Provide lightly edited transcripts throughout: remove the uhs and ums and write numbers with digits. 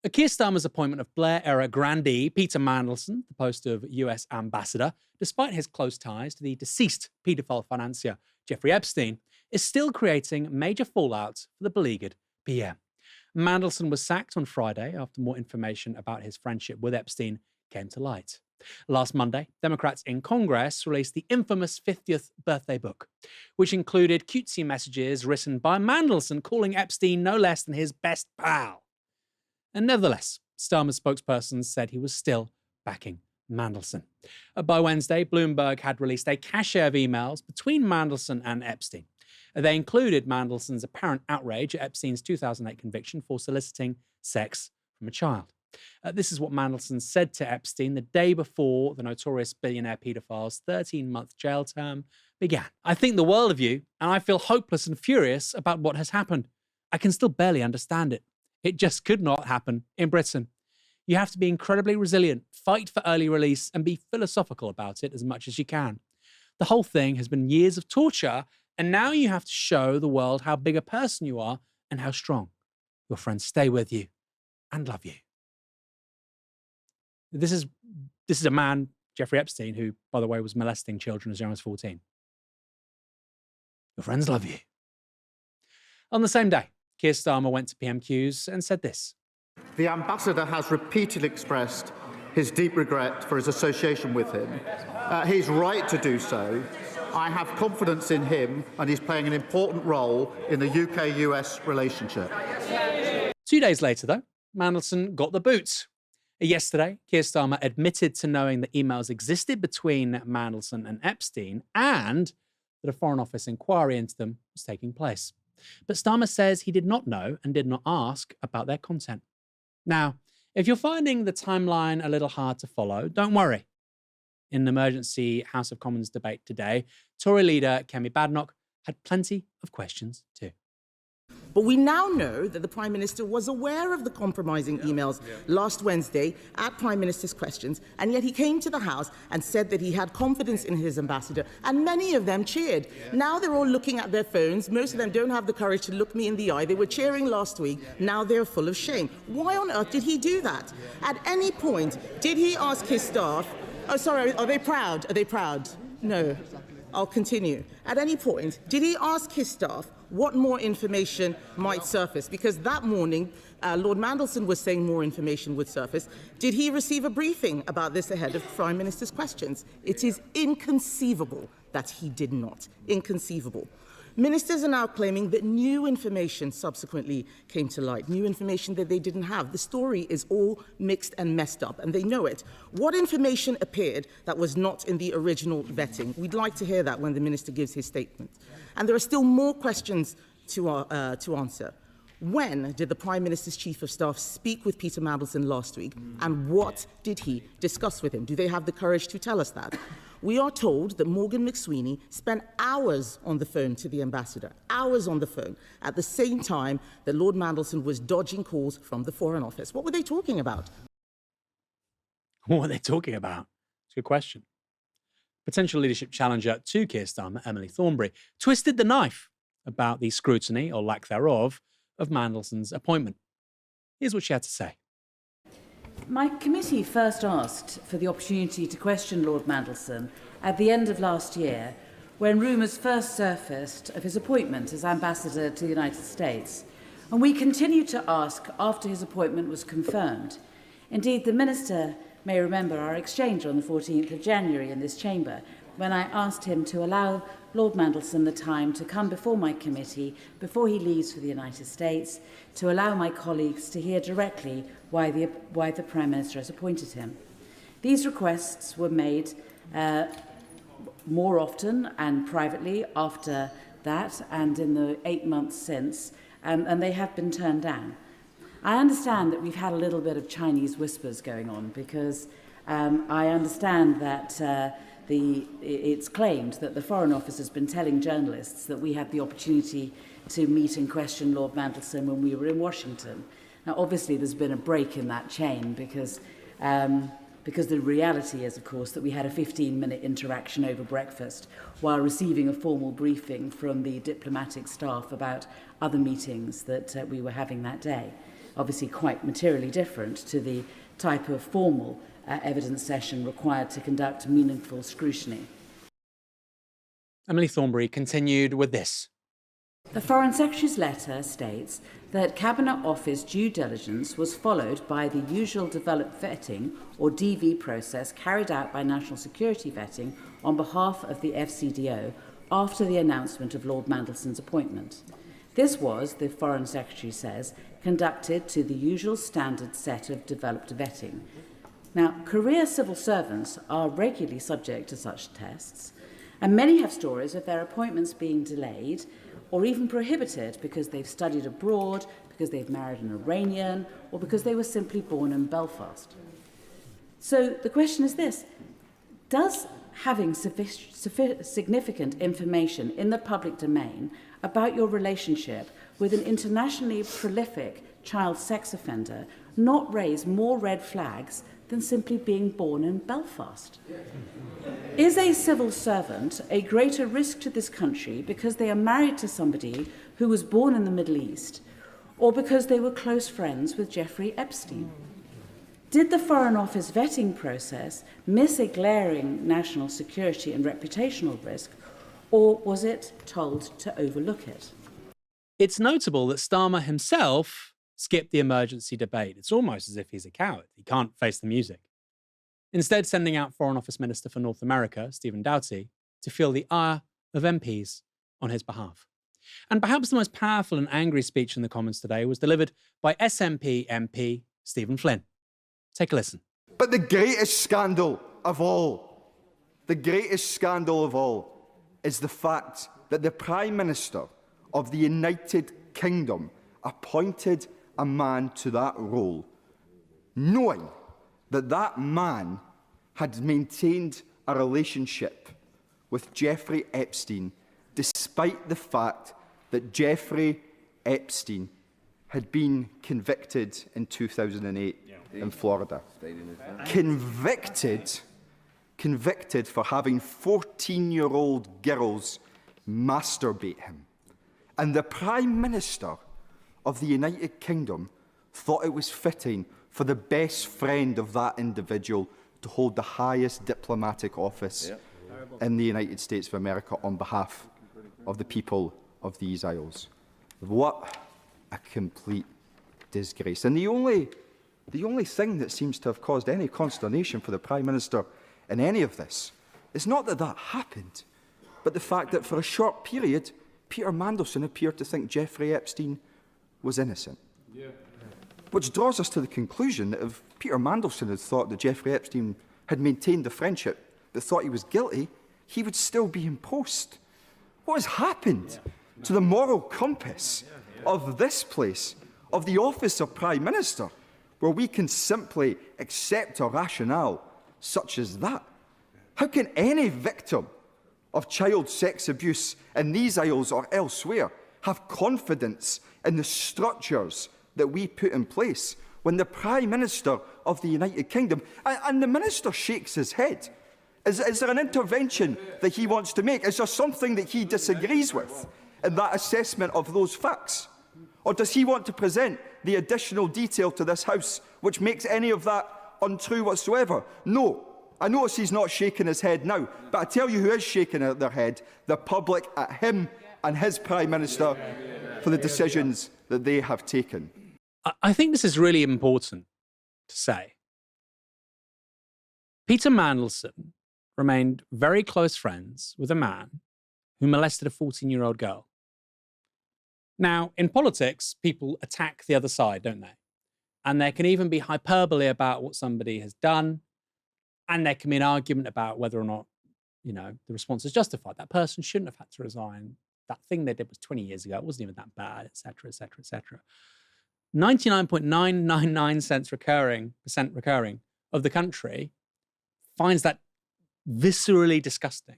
Keir Starmer's appointment of Blair-era grandee Peter Mandelson, the post of US ambassador, despite his close ties to the deceased paedophile financier Jeffrey Epstein, is still creating major fallout for the beleaguered PM. Mandelson was sacked on Friday after more information about his friendship with Epstein came to light. Last Monday, Democrats in Congress released the infamous 50th birthday book, which included cutesy messages written by Mandelson calling Epstein no less than his best pal. And nevertheless, Starmer's spokesperson said he was still backing Mandelson. By Wednesday, Bloomberg had released a cache of emails between Mandelson and Epstein. They included Mandelson's apparent outrage at Epstein's 2008 conviction for soliciting sex from a child. This is what Mandelson said to Epstein the day before the notorious billionaire paedophile's 13-month jail term began. "I think the world of you, and I feel hopeless and furious about what has happened. I can still barely understand it. It just could not happen in Britain. You have to be incredibly resilient, fight for early release, and be philosophical about it as much as you can. The whole thing has been years of torture, and now you have to show the world how big a person you are and how strong. Your friends stay with you and love you." This is a man, Jeffrey Epstein, who, by the way, was molesting children as young as 14. Your friends love you. On the same day, Keir Starmer went to PMQs and said this. "The ambassador has repeatedly expressed his deep regret for his association with him. He's right to do so. I have confidence in him, and he's playing an important role in the UK-US relationship." 2 days later, though, Mandelson got the boot. Yesterday, Keir Starmer admitted to knowing that emails existed between Mandelson and Epstein and that a Foreign Office inquiry into them was taking place. But Starmer says he did not know and did not ask about their content. Now, if you're finding the timeline a little hard to follow, don't worry. In an emergency House of Commons debate today, Tory leader Kemi Badenoch had plenty of questions too. But we now know that the Prime Minister was aware of the compromising emails last Wednesday at Prime Minister's questions, and yet he came to the House and said that he had confidence in his ambassador, and many of them cheered. Now they're all looking at their phones. Most of them don't have the courage to look me in the eye. They were cheering last week. Now they're full of shame. Why on earth did he do that? At any point, did he ask his staff, oh, sorry, are they proud? Are they proud? No. I'll continue. At any point, did he ask his staff what more information might surface? Because that morning, Lord Mandelson was saying more information would surface. Did he receive a briefing about this ahead of Prime Minister's questions? It is inconceivable that he did not. Inconceivable. Ministers are now claiming that new information subsequently came to light, new information that they didn't have. The story is all mixed and messed up, and they know it. What information appeared that was not in the original vetting? We'd like to hear that when the Minister gives his statement. And there are still more questions to answer. When did the Prime Minister's Chief of Staff speak with Peter Mandelson last week, and what did he discuss with him? Do they have the courage to tell us that? We are told that Morgan McSweeney spent hours on the phone to the ambassador, hours on the phone, at the same time that Lord Mandelson was dodging calls from the Foreign Office. What were they talking about? What were they talking about? It's a good question. Potential leadership challenger to Keir Starmer, Emily Thornberry, twisted the knife about the scrutiny, or lack thereof, of Mandelson's appointment. Here's what she had to say. My committee first asked for the opportunity to question Lord Mandelson at the end of last year, when rumours first surfaced of his appointment as ambassador to the United States. And we continued to ask after his appointment was confirmed. Indeed, the Minister may remember our exchange on the 14th of January in this chamber, when I asked him to allow Lord Mandelson the time to come before my committee before he leaves for the United States, to allow my colleagues to hear directly why the Prime Minister has appointed him. These requests were made more often and privately after that, and in the 8 months since, and they have been turned down. I understand that we've had a little bit of Chinese whispers going on, because I understand that it's claimed that the Foreign Office has been telling journalists that we had the opportunity to meet and question Lord Mandelson when we were in Washington. Now, obviously, there's been a break in that chain, because the reality is, of course, that we had a 15-minute interaction over breakfast while receiving a formal briefing from the diplomatic staff about other meetings that we were having that day. obviously quite materially different to the type of formal evidence session required to conduct meaningful scrutiny. Emily Thornberry continued with this. The Foreign Secretary's letter states that Cabinet Office due diligence was followed by the usual developed vetting, or DV process, carried out by National Security Vetting on behalf of the FCDO after the announcement of Lord Mandelson's appointment. This was, the Foreign Secretary says, conducted to the usual standard set of developed vetting. Now, career civil servants are regularly subject to such tests, and many have stories of their appointments being delayed or even prohibited because they've studied abroad, because they've married an Iranian, or because they were simply born in Belfast. So the question is this: does having significant information in the public domain about your relationship with an internationally prolific child sex offender not raise more red flags than simply being born in Belfast? Is a civil servant a greater risk to this country because they are married to somebody who was born in the Middle East, or because they were close friends with Jeffrey Epstein? Did the Foreign Office vetting process miss a glaring national security and reputational risk, or was it told to overlook it? It's notable that Starmer himself skipped the emergency debate. It's almost as if he's a coward. He can't face the music. Instead, sending out Foreign Office Minister for North America, Stephen Doughty, to feel the ire of MPs on his behalf. And perhaps the most powerful and angry speech in the Commons today was delivered by SNP MP Stephen Flynn. Take a listen. But the greatest scandal of all, is the fact that the Prime Minister of the United Kingdom appointed a man to that role, knowing that that man had maintained a relationship with Jeffrey Epstein, despite the fact that Jeffrey Epstein had been convicted in 2008 in Florida. Convicted for having 14-year-old girls masturbate him. And the Prime Minister of the United Kingdom thought it was fitting for the best friend of that individual to hold the highest diplomatic office in the United States of America on behalf of the people of these Isles. What a complete disgrace. And the only thing that seems to have caused any consternation for the Prime Minister in any of this is not that that happened, but the fact that for a short period, Peter Mandelson appeared to think Jeffrey Epstein was innocent. Which draws us to the conclusion that if Peter Mandelson had thought that Jeffrey Epstein had maintained the friendship but thought he was guilty, he would still be in post. What has happened to the moral compass of this place, of the office of Prime Minister, where we can simply accept a rationale such as that? How can any victim of child sex abuse in these Isles or elsewhere have confidence in the structures that we put in place when the Prime Minister of the United Kingdom, and the Minister shakes his head? Is there an intervention that he wants to make? Is there something that he disagrees with in that assessment of those facts? Or does he want to present the additional detail to this House which makes any of that untrue whatsoever? No. I notice he's not shaking his head now, but I tell you who is shaking their head: the public at him and his Prime Minister for the decisions that they have taken. I think this is really important to say. Peter Mandelson remained very close friends with a man who molested a 14-year-old girl. Now, in politics, people attack the other side, don't they? And there can even be hyperbole about what somebody has done, and there can be an argument about whether or not, the response is justified. That person shouldn't have had to resign. That thing they did was 20 years ago. It wasn't even that bad, etc., etc., etc. 99.999% recurring of the country finds that viscerally disgusting.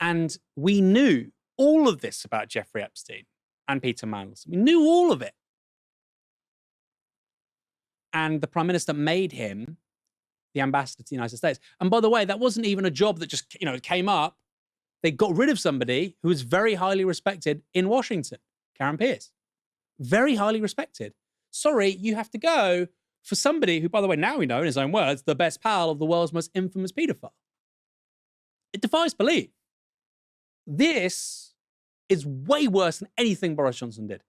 And we knew all of this about Jeffrey Epstein and Peter Mandelson. We knew all of it. And the Prime Minister made him the ambassador to the United States. And by the way, that wasn't even a job that just, came up. They got rid of somebody who was very highly respected in Washington, Karen Pierce. Very highly respected. sorry, you have to go for somebody who, by the way, now we know in his own words, the best pal of the world's most infamous paedophile. It defies belief. This is way worse than anything Boris Johnson did.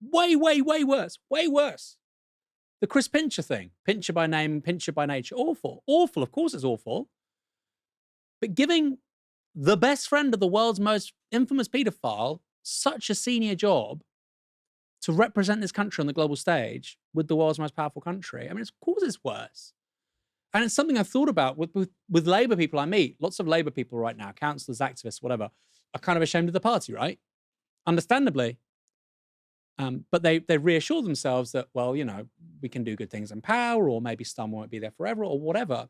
Way, way, way worse. Way worse. The Chris Pincher thing. Pincher by name, Pincher by nature. Awful. Awful. Of course it's awful. But giving the best friend of the world's most infamous paedophile such a senior job to represent this country on the global stage with the world's most powerful country, I mean, of course it's worse. And it's something I've thought about with Labour people I meet. Lots of Labour people right now, councillors, activists, whatever, are kind of ashamed of the party, right? Understandably. But they reassure themselves that, well, you know, we can do good things in power, or maybe Starmer won't be there forever, or whatever.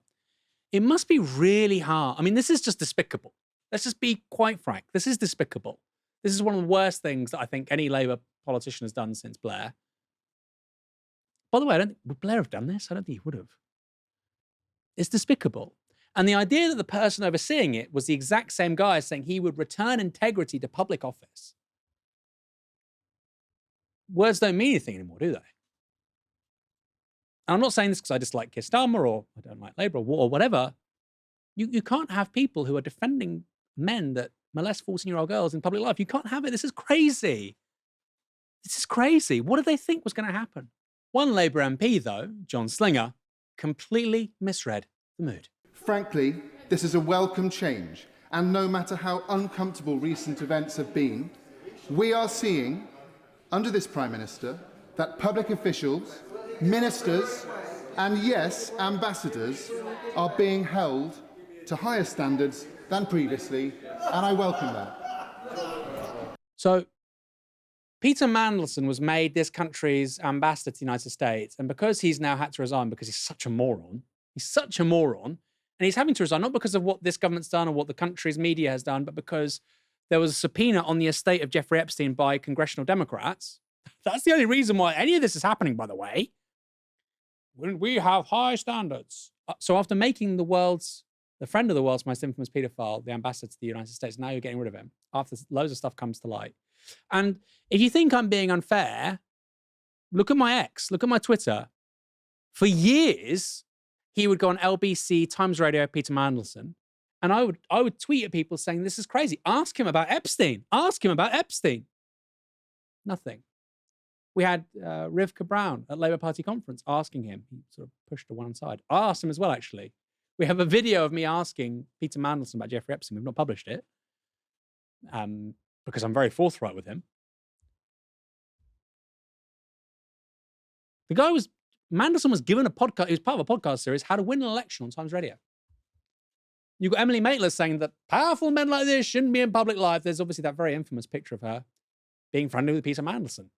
It must be really hard. I mean, this is just despicable. Let's just be quite frank. This is despicable. This is one of the worst things that I think any Labour politician has done since Blair. By the way, would Blair have done this? I don't think he would have. It's despicable. And the idea that the person overseeing it was the exact same guy saying he would return integrity to public office. Words don't mean anything anymore, do they? And I'm not saying this because I dislike Keir Starmer or I don't like Labour or whatever. You can't have people who are defending men that molest 14-year-old girls in public life. You can't have it. This is crazy. This is crazy. What did they think was going to happen? One Labour MP, though, John Slinger, completely misread the mood. Frankly, this is a welcome change, and no matter how uncomfortable recent events have been, we are seeing, under this Prime Minister, that public officials, ministers, and yes, ambassadors are being held to higher standards than previously, and I welcome that. So, Peter Mandelson was made this country's ambassador to the United States, and because he's now had to resign because he's such a moron, and he's having to resign not because of what this government's done or what the country's media has done, but because there was a subpoena on the estate of Jeffrey Epstein by congressional Democrats. That's the only reason why any of this is happening, by the way. When we have high standards. So after making the friend of the world's most infamous paedophile, the ambassador to the United States, now you're getting rid of him after loads of stuff comes to light. And if you think I'm being unfair, look at my ex, look at my Twitter. For years, he would go on LBC, Times Radio, Peter Mandelson, and I would tweet at people saying, this is crazy. Ask him about Epstein. Ask him about Epstein. Nothing. We had Rivka Brown at Labour Party conference asking him. He sort of pushed to one side. I asked him as well, actually. We have a video of me asking Peter Mandelson about Jeffrey Epstein. We've not published it because I'm very forthright with him. Mandelson was given a podcast. He was part of a podcast series, How to Win an Election on Times Radio. You've got Emily Maitler saying that powerful men like this shouldn't be in public life. There's obviously that very infamous picture of her being friendly with Peter Mandelson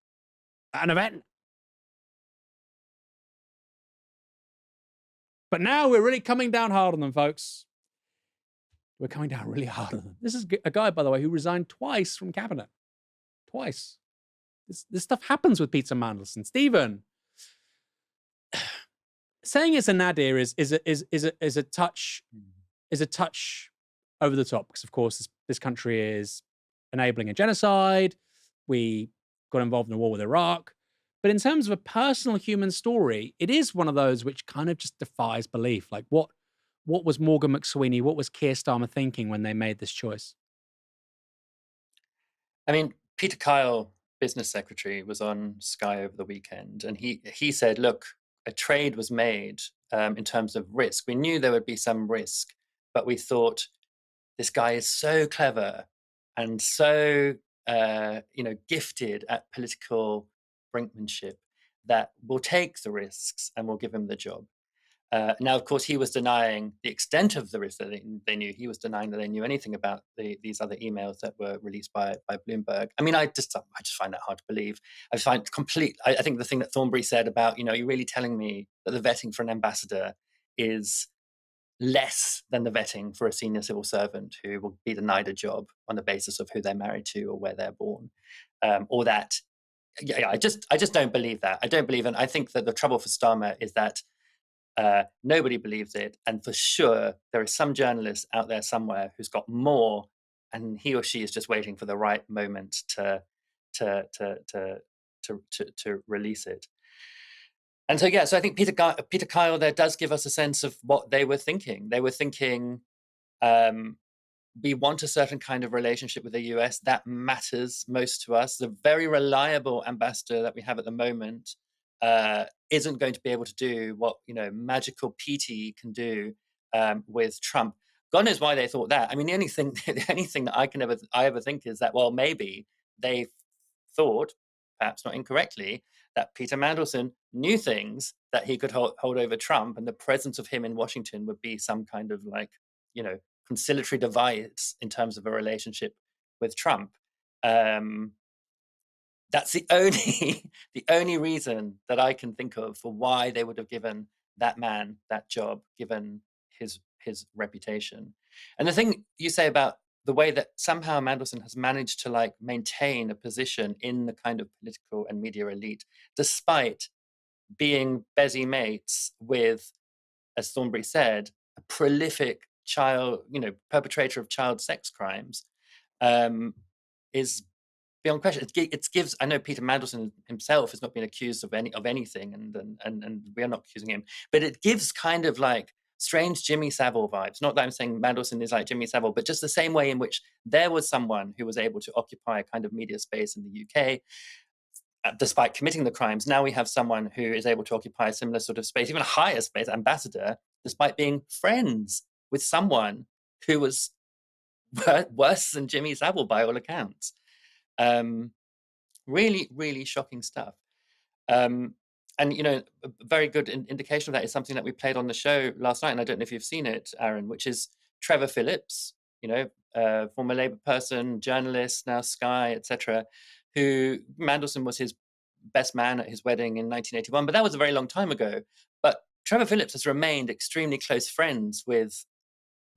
at an event. But now we're really coming down hard on them, folks. We're coming down really hard on them. This is a guy, by the way, who resigned twice from cabinet. Twice. This stuff happens with Peter Mandelson. Stephen, saying it's a nadir is a touch over the top because, of course, this country is enabling a genocide. We got involved in a war with Iraq. But in terms of a personal human story, it is one of those which kind of just defies belief. Like what was Morgan McSweeney, what was Keir Starmer thinking when they made this choice? I mean, Peter Kyle, business secretary, was on Sky over the weekend, and he said, look, a trade was made in terms of risk. We knew there would be some risk, but we thought this guy is so clever and so gifted at political brinkmanship that we'll take the risks and we'll give him the job. Now, of course, he was denying the extent of the risk that they knew. He was denying that they knew anything about these other emails that were released by Bloomberg. I mean, I just find that hard to believe. I think the thing that Thornberry said about, you're really telling me that the vetting for an ambassador is less than the vetting for a senior civil servant who will be denied a job on the basis of who they're married to or where they're born, or that. Yeah, I just don't believe that. I don't believe it. And I think that the trouble for Starmer is that nobody believes it, and for sure there is some journalist out there somewhere who's got more, and he or she is just waiting for the right moment to release it. And so, yeah, so I think Peter Kyle there does give us a sense of what they were thinking. They were thinking, we want a certain kind of relationship with the US that matters most to us. The very reliable ambassador that we have at the moment isn't going to be able to do what magical PT can do with Trump. God knows why they thought that. I mean, the only thing that I ever think is that, well, maybe they thought, perhaps not incorrectly, that Peter Mandelson knew things that he could hold over Trump, and the presence of him in Washington would be some kind of conciliatory device in terms of a relationship with Trump. That's the only the only reason that I can think of for why they would have given that man that job, given his reputation. And the thing you say about the way that somehow Mandelson has managed to maintain a position in the kind of political and media elite, despite being busy mates with, as Thornbury said, a prolific perpetrator of child sex crimes, is beyond question. It gives. I know Peter Mandelson himself has not been accused of anything, and we are not accusing him, but it gives kind of strange Jimmy Savile vibes. Not that I'm saying Mandelson is like Jimmy Savile, but just the same way in which there was someone who was able to occupy a kind of media space in the UK, despite committing the crimes. Now we have someone who is able to occupy a similar sort of space, even a higher space, ambassador, despite being friends with someone who was worse than Jimmy Savile by all accounts. Really, really shocking stuff. And a very good indication of that is something that we played on the show last night, and I don't know if you've seen it, Aaron, which is Trevor Phillips, former Labour person, journalist, now Sky, etc., who Mandelson was his best man at his wedding in 1981, but that was a very long time ago. But Trevor Phillips has remained extremely close friends with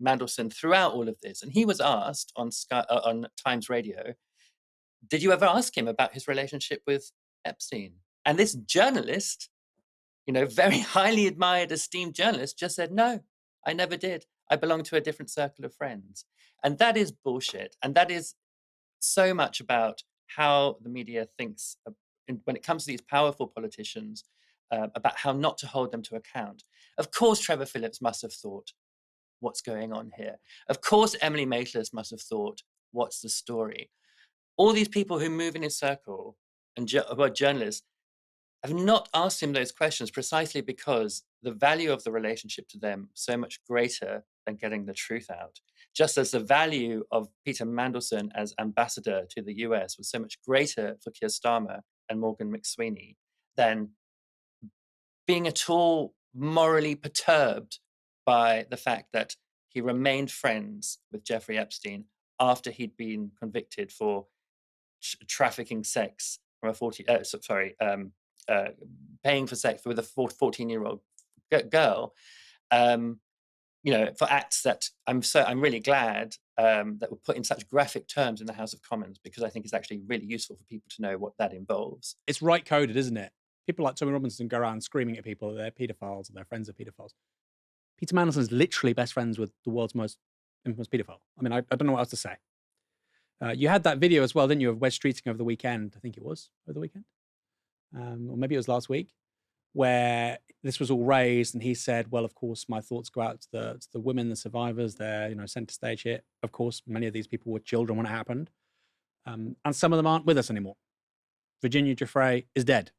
Mandelson throughout all of this, and he was asked on Sky, on Times Radio, did you ever ask him about his relationship with Epstein? And this journalist, very highly admired, esteemed journalist, just said, no, I never did. I belong to a different circle of friends. And that is bullshit. And that is so much about how the media thinks when it comes to these powerful politicians, about how not to hold them to account. Of course, Trevor Phillips must have thought, what's going on here? Of course, Emily Maitlis must have thought, what's the story? All these people who move in his circle and who are journalists have not asked him those questions precisely because the value of the relationship to them is so much greater than getting the truth out. Just as the value of Peter Mandelson as ambassador to the US was so much greater for Keir Starmer and Morgan McSweeney than being at all morally perturbed by the fact that he remained friends with Jeffrey Epstein after he'd been convicted for trafficking sex from paying for sex with a 14-year-old girl, for acts that I'm really glad that were put in such graphic terms in the House of Commons, because I think it's actually really useful for people to know what that involves. It's right coded, isn't it? People like Tommy Robinson go around screaming at people that they're paedophiles and their friends are paedophiles. Peter Mandelson's literally best friends with the world's most infamous paedophile. I mean, I don't know what else to say. You had that video as well, didn't you, of Wes Streeting over the weekend? I think it was over the weekend. Or maybe it was last week, where this was all raised and he said, well, of course, my thoughts go out to the women, the survivors. They're, center stage here. Of course, many of these people were children when it happened. And some of them aren't with us anymore. Virginia Giuffre is dead.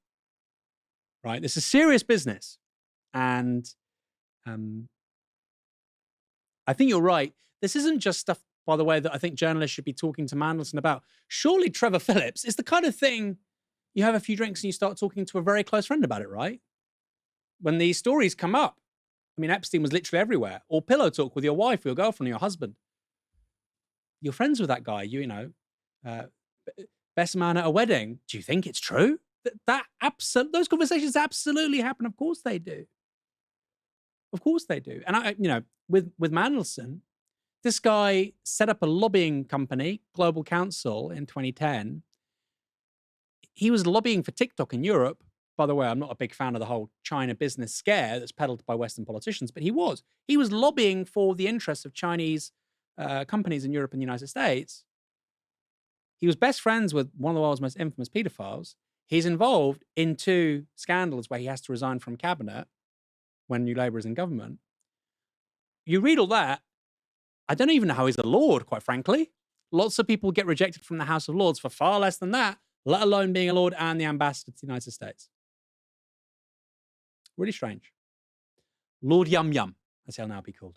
Right? This is serious business. And I think you're right. This isn't just stuff, by the way, that I think journalists should be talking to Mandelson about. Surely Trevor Phillips is the kind of thing you have a few drinks and you start talking to a very close friend about it, right? When these stories come up, I mean, Epstein was literally everywhere. Or pillow talk with your wife, or your girlfriend, or your husband. You're friends with that guy, best man at a wedding. Do you think it's true? Those conversations absolutely happen. Of course they do. Of course they do. And with Mandelson, this guy set up a lobbying company, Global Counsel, in 2010. He was lobbying for TikTok in Europe. By the way, I'm not a big fan of the whole China business scare that's peddled by Western politicians, but he was. He was lobbying for the interests of Chinese companies in Europe and the United States. He was best friends with one of the world's most infamous pedophiles. He's involved in 2 scandals where he has to resign from cabinet when New Labour is in government. You read all that, I don't even know how he's a Lord, quite frankly. Lots of people get rejected from the House of Lords for far less than that, let alone being a Lord and the ambassador to the United States. Really strange. Lord Yum Yum, as he'll now be called.